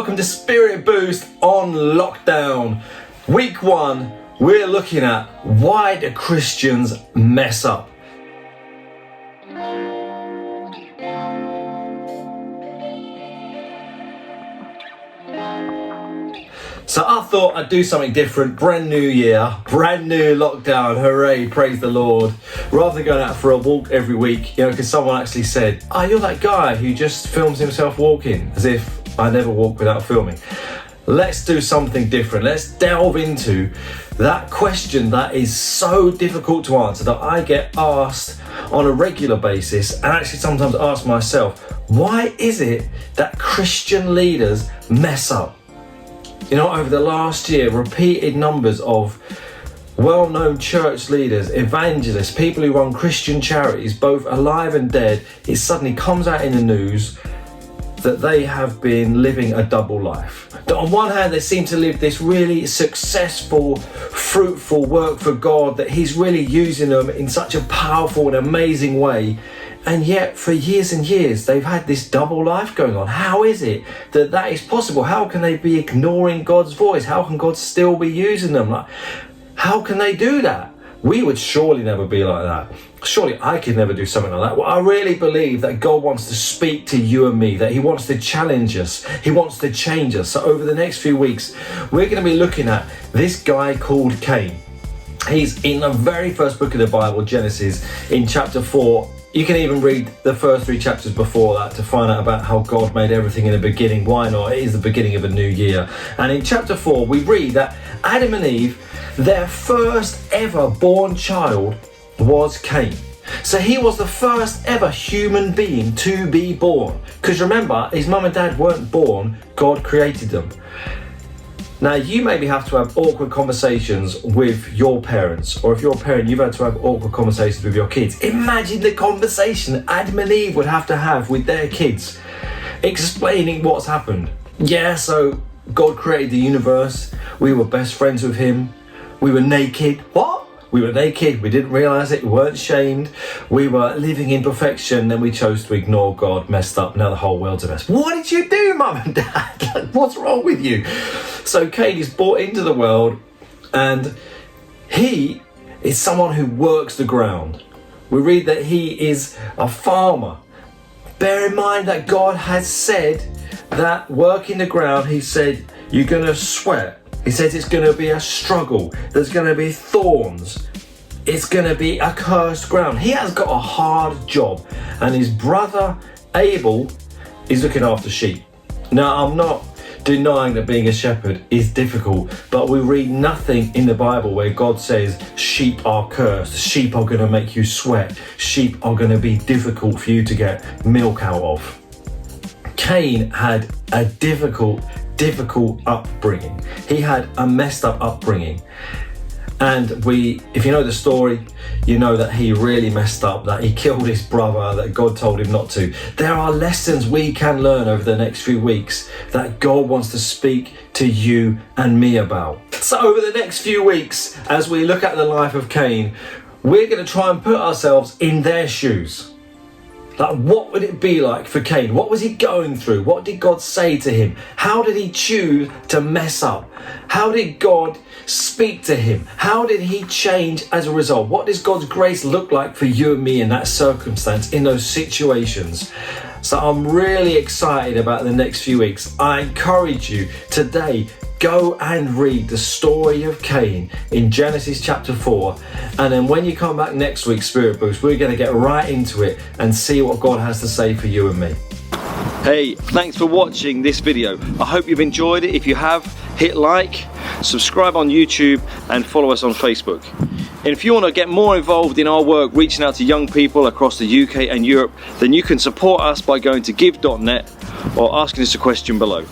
welcome to Spirit Boost on lockdown. Week 1, we're looking at why do Christians mess up? So I thought I'd do something different, brand new year, brand new lockdown, hooray, praise the Lord. Rather than going out for a walk every week, because someone actually said, oh, you're that guy who just films himself walking, as if I never walk without filming. Let's do something different. Let's delve into that question that is so difficult to answer, that I get asked on a regular basis, and actually sometimes ask myself, why is it that Christian leaders mess up? Over the last year, repeated numbers of well-known church leaders, evangelists, people who run Christian charities, both alive and dead, it suddenly comes out in the news that they have been living a double life. That on one hand, they seem to live this really successful, fruitful work for God, that He's really using them in such a powerful and amazing way. And yet, for years and years, they've had this double life going on. How is it that that is possible? How can they be ignoring God's voice? How can God still be using them? How can they do that? We would surely never be like that. Surely I could never do something like that. Well, I really believe that God wants to speak to you and me, that He wants to challenge us. He wants to change us. So over the next few weeks, we're going to be looking at this guy called Cain. He's in the very first book of the Bible, Genesis, in chapter 4. You can even read the first 3 chapters before that to find out about how God made everything in the beginning. Why not? It is the beginning of a new year. And in chapter 4, we read that Adam and Eve, their first ever born child was Cain. So he was the first ever human being to be born. Because remember, his mum and dad weren't born, God created them. Now, you maybe have to have awkward conversations with your parents, or if you're a parent, you've had to have awkward conversations with your kids. Imagine the conversation Adam and Eve would have to have with their kids, explaining what's happened. Yeah, so God created the universe. We were best friends with Him. We were naked. What? We were naked. We didn't realize it. We weren't shamed. We were living in perfection. Then we chose to ignore God, messed up. Now the whole world's a mess. What did you do, Mum and Dad? What's wrong with you? So Cain is brought into the world, and he is someone who works the ground. We read that he is a farmer. Bear in mind that God has said that working the ground, He said, you're going to sweat. He says it's going to be a struggle. There's going to be thorns. It's going to be a cursed ground. He has got a hard job. And his brother Abel is looking after sheep. Now, I'm not denying that being a shepherd is difficult, but we read nothing in the Bible where God says sheep are cursed, sheep are going to make you sweat, sheep are going to be difficult for you to get milk out of. Cain had a difficult upbringing. He had a messed up upbringing. And if you know the story, you know that he really messed up, that he killed his brother, that God told him not to. There are lessons we can learn over the next few weeks that God wants to speak to you and me about. So over the next few weeks, as we look at the life of Cain, we're going to try and put ourselves in their shoes. Like, what would it be like for Cain? What was he going through? What did God say to him? How did he choose to mess up? How did God speak to him? How did he change as a result? What does God's grace look like for you and me in that circumstance, in those situations? So I'm really excited about the next few weeks. I encourage you today, go and read the story of Cain in Genesis chapter 4. And then when you come back next week, Spirit Boost, we're going to get right into it and see what God has to say for you and me. Hey, thanks for watching this video. I hope you've enjoyed it. If you have, hit like, subscribe on YouTube, and follow us on Facebook. And if you want to get more involved in our work reaching out to young people across the UK and Europe, then you can support us by going to give.net or asking us a question below.